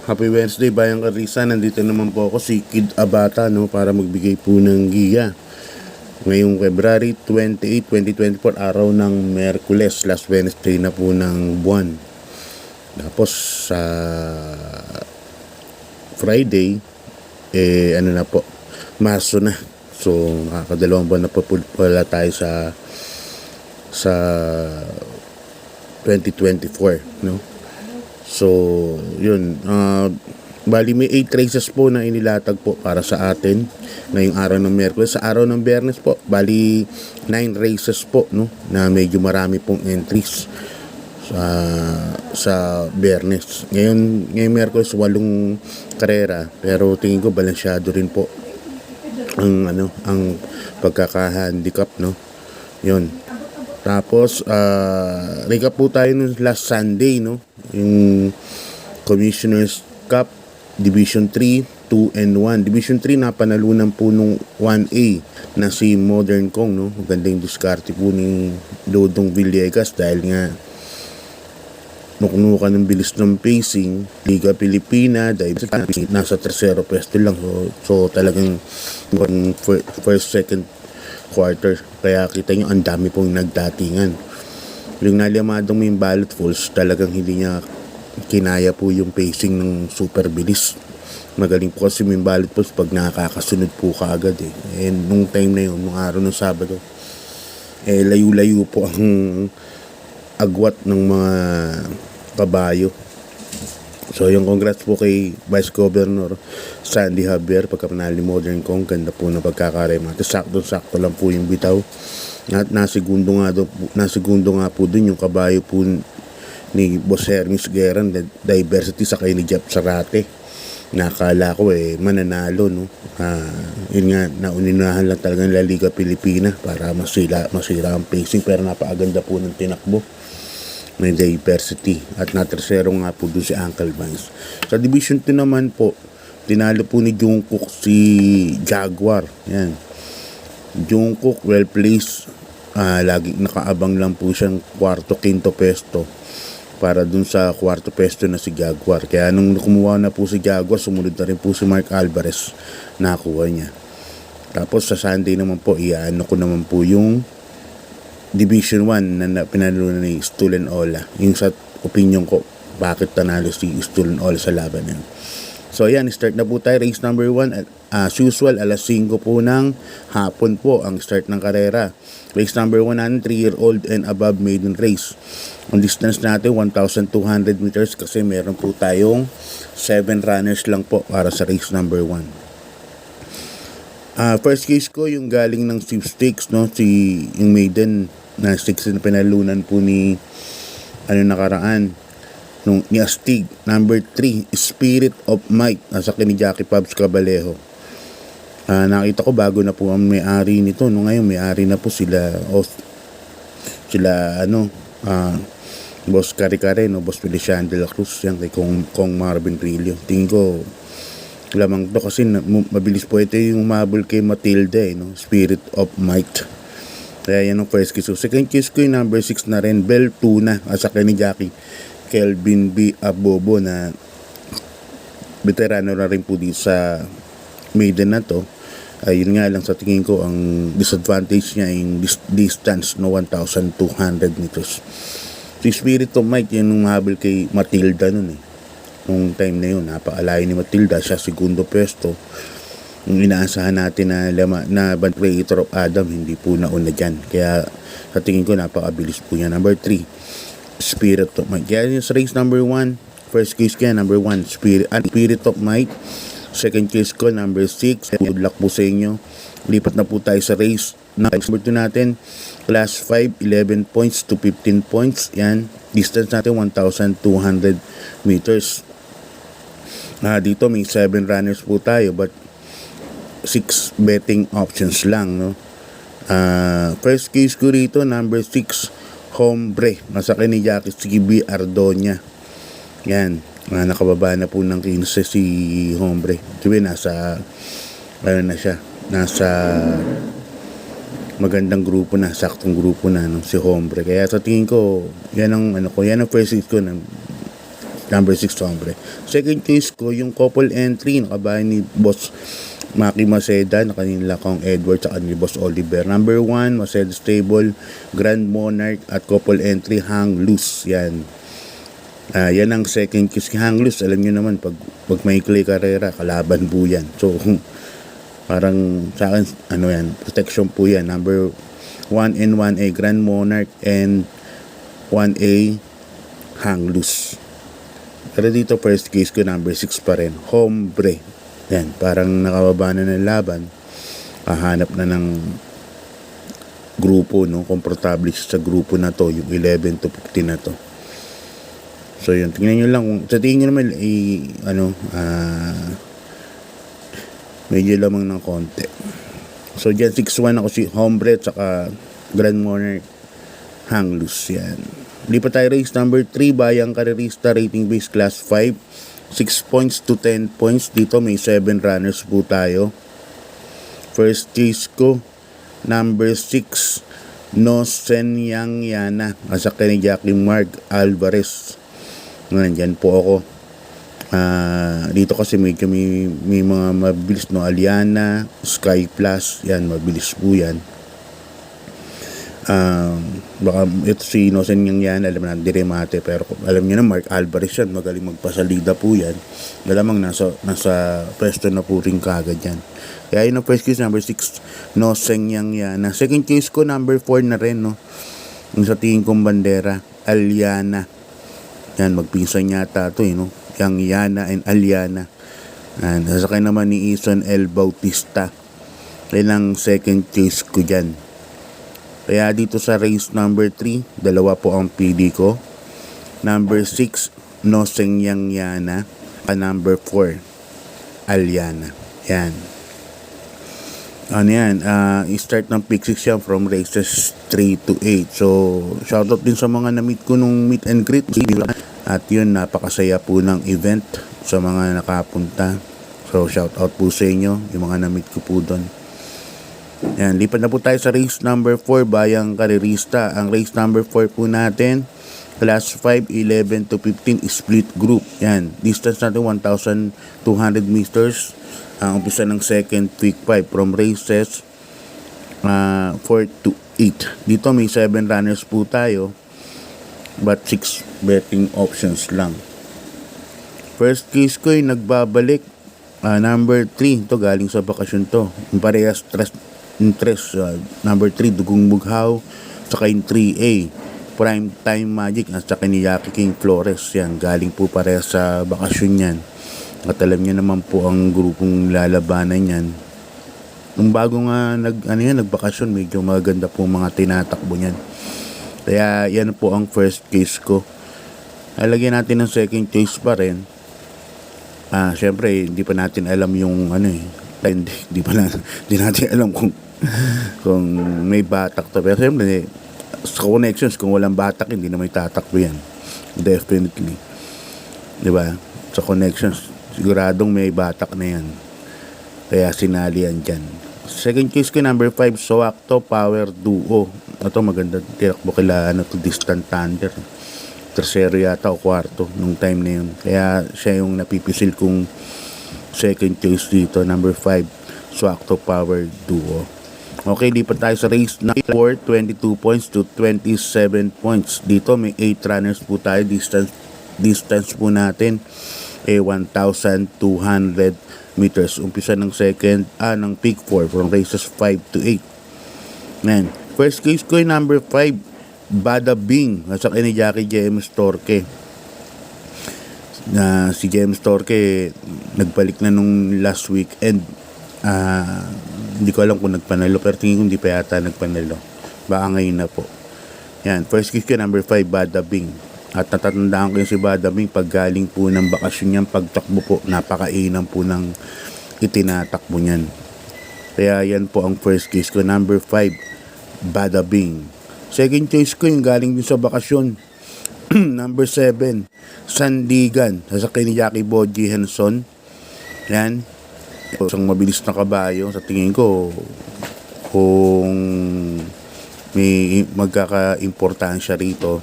Happy Wednesday, Bayang Karisa. Nandito naman po ako, si Kid Abata, no, para magbigay po ng giya. Ngayong February 28, 2024, araw ng Merkules, last Wednesday na po ng buwan. Tapos sa Friday, ano na po, Marso na. So, nakakadalawang buwan na po pala tayo sa 2024, no? So, yun. Bali may 8 races po na inilatag po para sa atin ngayong araw ng Miyerkules. Sa araw ng Biyernes po, bali 9 races po, no, na medyo marami pong entries sa Biyernes. Ngayong Miyerkules 8 karera, pero tingin ko balansyado rin po ang pagkaka-handicap, no. Yun. Tapos recap po tayo nung last Sunday, no, yung Commissioner's Cup Division 3, 2 and 1. Division 3 napanalunan po nung 1A na si Modern Kong, no. Magandang diskarte po ni Dodong Villegas dahil nga nukunukan ng bilis ng pacing. Liga Pilipina dahil nasa tercero pwesto lang, so talagang first, second quarter, kaya kita nyo ang dami pong nagdatingan. Yung naliamadong may ballot falls, talagang hindi niya kinaya po yung pacing ng super bilis. Magaling po kasi may ballot falls pag nakakasunod po kaagad And nung time na yun, nung araw ng Sabado, layo-layo po ang agwat ng mga kabayo. So yung congrats po kay Vice Governor Sandy Javier pagka panalo ni Modern Kong. Ganda po na pagkakaremate. Sakto lang po yung bitaw. At nasigundo nga po dun yung kabayo po ni Boss Hermes Gueran, Diversity, sa kay ni Jeff Sarate. Nakala ko mananalo, no. Yun nga, nauninahan lang talagang La Liga Pilipina para masira ang pacing, pero napakaganda po ng tinakbo. May Diversity at natersero nga po doon si Uncle Vance. Sa Division 2 naman po, tinalo po ni Jungkook si Jaguar. Yan. Jungkook well placed, lagi nakaabang lang po siyang kwarto, quinto pesto para dun sa kwarto pesto na si Jaguar. Kaya nung kumuha na po si Jaguar, sumunod na rin po si Mark Alvarez, nakuha niya. Tapos sa Sunday naman po, iyaano ko naman po yung Division 1 na pinalo ni Stulen Ola. Yung sa opinion ko, bakit tanalo si Stulen Ola sa laban na yun. So ayan, start na po tayo. Race number 1, as usual, alas 5 po ng hapon po ang start ng karera. Race number 1 natin, 3-year-old and above maiden race. Ang distance natin, 1,200 meters kasi meron po tayong 7 runners lang po para sa race number 1. First case ko, yung galing ng sweepstakes, no, yung maiden na 6 na pinalunan po ni nakaraan ni Astig. Number 3, Spirit of Might, nasa ni Jackie Pabs Cabalejo. Nakita ko bago na po ang may-ari nito, no. Ngayon may-ari na po sila Boss Kare-Kare, no, Boss Feliciano de la Cruz, yan kay Kong Marvin Trillo. Tingin ko lamang to kasi mabilis po ito yung umabol kay Matilda, no, Spirit of Might. Kaya yan ang first kiss. So second kiss ko yung number 6 na rin, Bell Tuna, sa ni Jackie Kelvin B. Abobo, na veterano na rin po dito sa maiden na to. Yun nga lang, sa tingin ko ang disadvantage niya yung distance, no, 1,200 meters. Si Spirit of Might yan nung mahabol kay Matilda nun nung time na yun, napakalayo ni Matilda, siya segundo pwesto. Yung inaasahan natin na Band Creator of Adam, hindi po nauna dyan. Kaya sa tingin ko napakabilis po niya. Number 3, Spirit of Might. Kaya yung sa race number 1, first case kaya number 1, Spirit of Might. Second case ko, number 6. Good luck po sa inyo. Lipat na po tayo sa race number 2 natin. Class 5, 11 points to 15 points. Yan. Distance natin 1,200 meters. Dito may 7 runners po tayo, but 6 betting options lang, no. First case ko rito, number 6, Hombre, nasa ni Jackie CB Ardonia. Yan, nakababa na po ng 15 si Hombre. Diba, nasa magandang grupo na, saktong grupo na, no, si Hombre. Kaya sa tingin ko, yan ang first case ko na number 6 Hombre. Second choice ko, yung couple entry, nakabayan ni Boss Maki Maceda, na kanila kong Edward, at ni Boss Oliver. Number 1, Maceda Stable, Grand Monarch, at couple entry, Hang Loose. Yan. Yan ang second choice. Hang Loose, alam nyo naman, pag may clay karera, kalaban po yan. So, parang sa akin, yan, protection po yan. Number 1 and 1A, Grand Monarch, and 1A, Hang Loose. Pero dito first case ko number 6 pa rin, Hombre. Yan, parang nakababa na ng laban, hahanap na ng grupo, no? Komportable sa grupo na to, yung 11 to 15 na to. So yun, tingnan nyo lang kung sa tingin nyo naman medyo lamang ng konti. So dyan 6-1 ako, si Hombre at saka Grand Monarch, Hang Loose. Yan. Lipat tayo race number 3, Bayang Karerista, rating base class 5, 6 points to 10 points. Dito may 7 runners po tayo. First case ko, number 6, Nosen Yang Yana, kasakay ni Jackie Mark Alvarez. Nandyan po ako. Dito kasi medyo may mga mabilis, no? Aliana, Sky Plus, yan, mabilis po yan. Baka ito si Nosen Yang Yana, alam na diremate, pero alam niyo na Mark Alvarez yan, magaling magpasalida po yan. Malamang nasa pwesto na po rin kagad yan. Kaya yun ang first case, number 6, Nosen Yang Yana. Second case ko, number 4 na rin, no? Yung sa tingin kong bandera, Aliana. Yan, magpinsan yata ito, no? Yang Yana and Aliana. And sasakay naman ni Ison L. Bautista. Yan ang second case ko dyan. Kaya dito sa race number 3, dalawa po ang PD ko. Number 6, Noseng Yang Yana. Number 4, Aliana. Yan. Ano yan? I-start ng pick 6 yan from races 3 to 8. So, shoutout din sa mga na-meet ko nung meet and greet. At yun, napakasaya po ng event sa mga nakapunta. So, shoutout po sa inyo, yung mga na-meet ko po doon. Yan, lipat na po tayo sa race number 4, Bayang Karerista. Ang race number 4 po natin, class 5, 11 to 15, split group. Yan, distance natin 1,200 meters. Ang umpisa ng second week 5 from races 4 to 8. Dito may 7 runners po tayo, but 6 betting options lang. First case ko ay nagbabalik, number 3. Ito galing sa bakasyon to. Yung parehas interest, number 3, Dugong Bughaw, saka yung 3A, Prime Time Magic, at saka ni Jackie King Flores. Yan, galing po parehas sa bakasyon yan. At alam niyo naman po ang grupong lalabanan yan. Nung bago nga nagbakasyon, medyo maganda po mga tinatakbo niyan. Kaya yan po ang first case ko. Lagyan natin ng second case pa rin. Syempre, hindi pa natin alam yung hindi natin alam kung may batak to. Pero syempre, sa connections, kung walang batak, hindi na may tatakbo yan. Definitely. Diba? Sa connections, siguradong may batak na yan. Kaya sinali yan dyan. Second case ko, number 5, Soacto Power Duo. Ito maganda, tirakbo kila Distant Thunder. Tercero yata o kwarto nung time na yun. Kaya siya yung napipisil kong second case dito, number 5, Soacto Power Duo. Okay, lipat tayo sa race number 4, 22 points to 27 points. Dito may 8 runners po tayo. Distance po natin 1,200 meters. Umpisa ng ng peak 4 from races 5 to 8. Yan. First case ko ay number 5, Bada Bing. Nasa kay ni Jackie James Torque. Si James Torque nagbalik na nung last weekend. Hindi ko alam kung nagpanalo, pero tingin ko hindi pa yata nagpanalo. Baka ngayon na po. Yan. First case ko number 5, Bada Bing. At natatandaan ko yung si Bada Bing, pag galing po ng bakasyon niyan, pagtakbo po, napakainam po ng itinatakbo niyan. Kaya yan po ang first case ko, number 5, Bada Bing. Second choice ko yung galing din sa bakasyon, number 7, Sandigan, sasakay ni Jackie Boji Henson. Yan. Isang mabilis na kabayo. Sa tingin ko, kung may magkaka-importansya rito,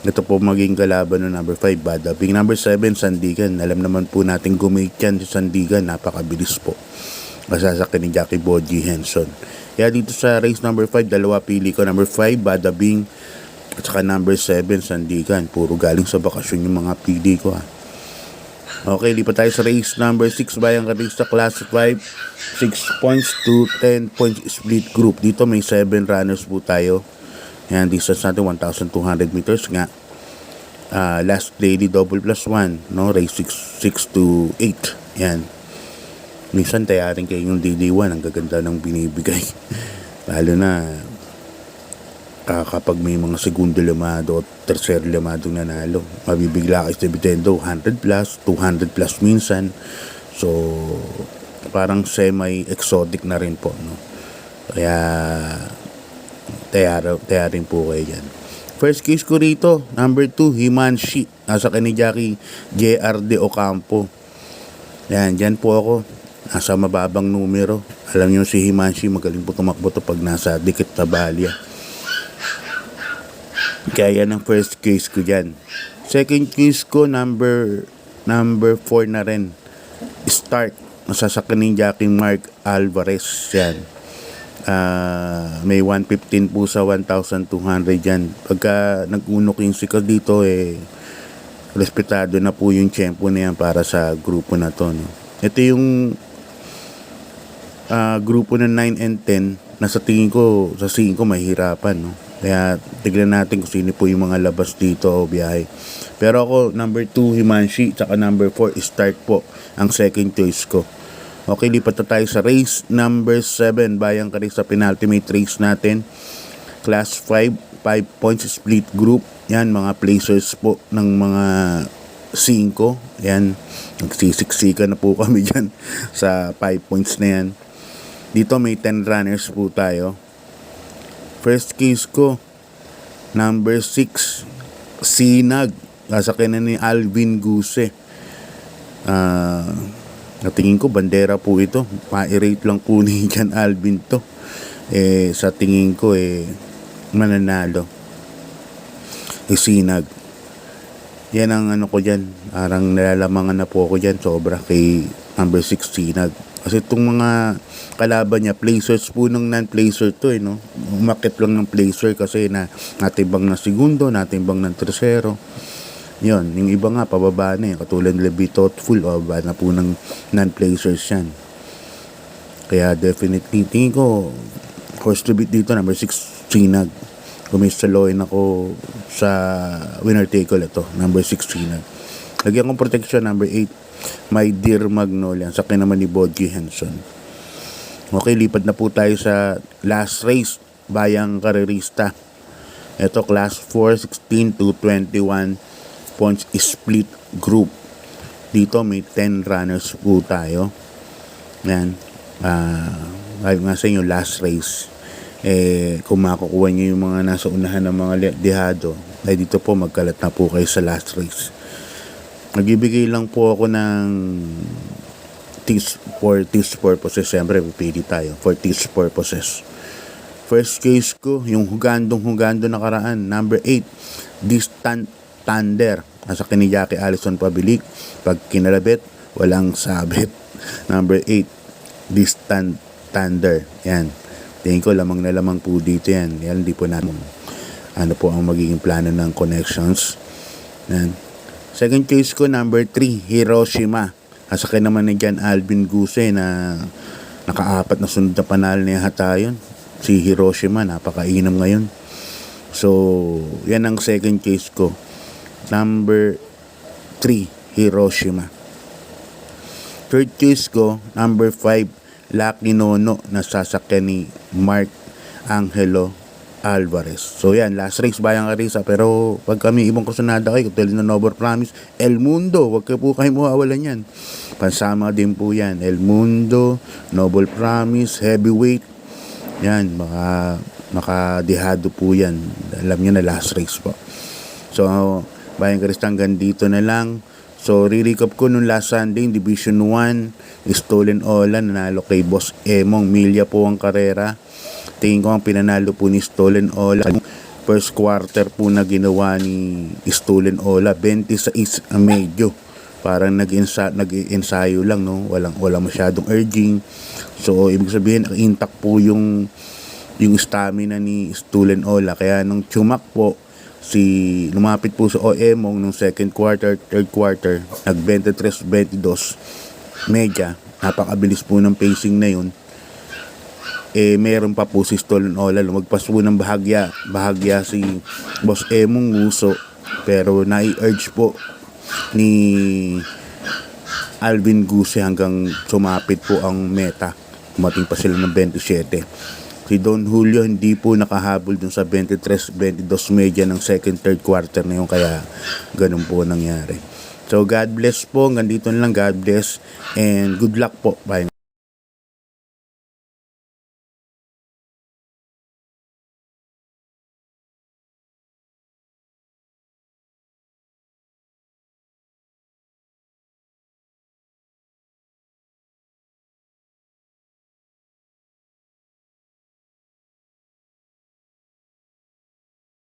Ito po maging kalaban ng number 5, Badabing. Number 7, Sandigan. Alam naman po natin gumate yan si Sandigan. Napakabilis po. Masasakin ni Jackie Boji Henson. Kaya dito sa race number 5, dalawa pili ko. Number 5, Badabing. At saka number 7, Sandigan. Puro galing sa bakasyon yung mga pili ko. Okay, lipat tayo sa race number 6, Bayang Karista Class 5. 6 points to 10 points split group. Dito may 7 runners po tayo. Yan, distance natin 1,200 meters nga. Last daily double plus 1, no? Race 6 to 8. Yan. Minsan tayarin kayo yung daily 1. Ang gaganda ng binibigay. Lalo na kapag may mga segundo lamado o tercer lamado nanalo. Mabibigla kayo sa dividendo 100 plus, 200 plus minsan. So, parang semi-exotic na rin po, no? Kaya tayarin po kayo dyan. First case ko rito, number 2, Himanshi. Nasa kani Jackie J.R. de Ocampo. Yan, dyan po ako. Nasa mababang numero. Alam nyo si Himanshi, magaling po tumakbo to pag nasa dikit na balya. Kaya yan ang first case ko dyan. Second case ko, number 4 na rin. Start. Nasa kani Jackie Mark Alvarez. Yan. May 115 po sa 1,200 yan. Pagka nag-unok yung sikat dito, respetado na po yung tempo na yan para sa grupo na to, no? Ito yung grupo na 9 and 10 na sa tingin ko, sa 5 mahirapan, no? Kaya tignan natin kung sino po yung mga labas dito o biyahe. Pero ako, number 2 Himanshi, tsaka number 4 Start po ang second choice ko. Okay, lipat na tayo sa race number 7, Bayang Karista penultimate race natin. Class 5, 5 points split group. Yan, mga placers po ng mga 5. Yan, nagsisiksika na po kami dyan sa 5 points na yan. Dito may 10 runners po tayo. First case ko, number 6, Sinag. Nasakyan na ni Alvin Guse. Natingin ko bandera po ito. Pa-rate lang po ni Jan Alvin to. Sa tingin ko mananalo. Sinag. Yan ang ano ko dyan. Parang nalalamangan na po ako dyan. Sobra kay number 6 Sinag. Kasi itong mga kalaban niya, placers po ng non-placer to, no? Umakit lang ng placer kasi natibang na segundo, natibang ng tersero. Yun, yung iba nga pababa na yun, katulad nila Be Thoughtful, pababa na po ng non-placers yan. Kaya definitely, tingin ko horse to beat dito, number 6 Sinag. Kumisaloin ako sa winner take all ito, number 6 Sinag. Lagyan kong protection, number 8 My Dear Magnolia, sa akin naman ni Boji Henson. Okay, lipat na po tayo sa last race, Bayang Karerista. Ito, class 4, 16 to 21 points split group. Dito may 10 runners po tayo. Yan. Ayun nga sa inyo, last race. Kung makukuha nyo yung mga nasa unahan ng mga dehado, ay dito po magkalat na po kayo sa last race. Nagbibigay lang po ako ng tips for purposes. Siyempre, pipili tayo for tips purposes. First case ko, yung hugando nakaraan, number 8, Distant Thunder. Nasa kini Jackie Allison Pabilik. Pag kinalabit, walang sabit. Number 8, Distant Thunder. Yan. Tingin ko lamang na lamang po dito yan. Yan, hindi po natin ano po ang magiging plano ng connections. Yan. Second case ko, number 3, Hiroshima. Nasa kini naman ni Jan Alvin Guse na naka-4 na sunod na panalo niya hata yun. Si Hiroshima, napakainam ngayon. So, yan ang second case ko. Number 3, Hiroshima. Third case ko, number 5, Lucky Nono, na sasakyan ni Mark Angelo Alvarez. So yan, last race Bayang Karista. Pero pag kami ibang kusunada kayo, tulad na Noble Promise, El Mundo, wag po kayo mawawalan yan. Pansama din po yan. El Mundo, Noble Promise, Heavyweight. Yan, makadehado po yan. Alam nyo na, last race po. So, Bayang Karista, hanggang dito na lang. So, re-recap ko nung last Sunday, Division 1, Stolen Ola, nanalo kay Boss Emong. Milya po ang karera. Tingin ko ang pinanalo po ni Stolen Ola, first quarter po na ginawa ni Stolen Ola, 26 ang medyo. Parang nag-ensayo lang, no? Walang masyadong urging. So, ibig sabihin, intact po yung stamina ni Stolen Ola. Kaya nung chumak po, lumapit po sa OMong nung second quarter, third quarter, nag 23-22 media. Napakabilis po ng pacing na yun. Meron pa po si Stolen Ola, lumagpas po ng bahagya si Boss Emong Nguso, pero nai-urge po ni Alvin Guse hanggang sumapit po ang meta. Kumating pa sila ng 27. Si Don Julio hindi po nakahabol dun sa 23-22 media ng second, third quarter na yun, kaya ganun po nangyari. So God bless po, hanggang dito lang, God bless and good luck po. Bye.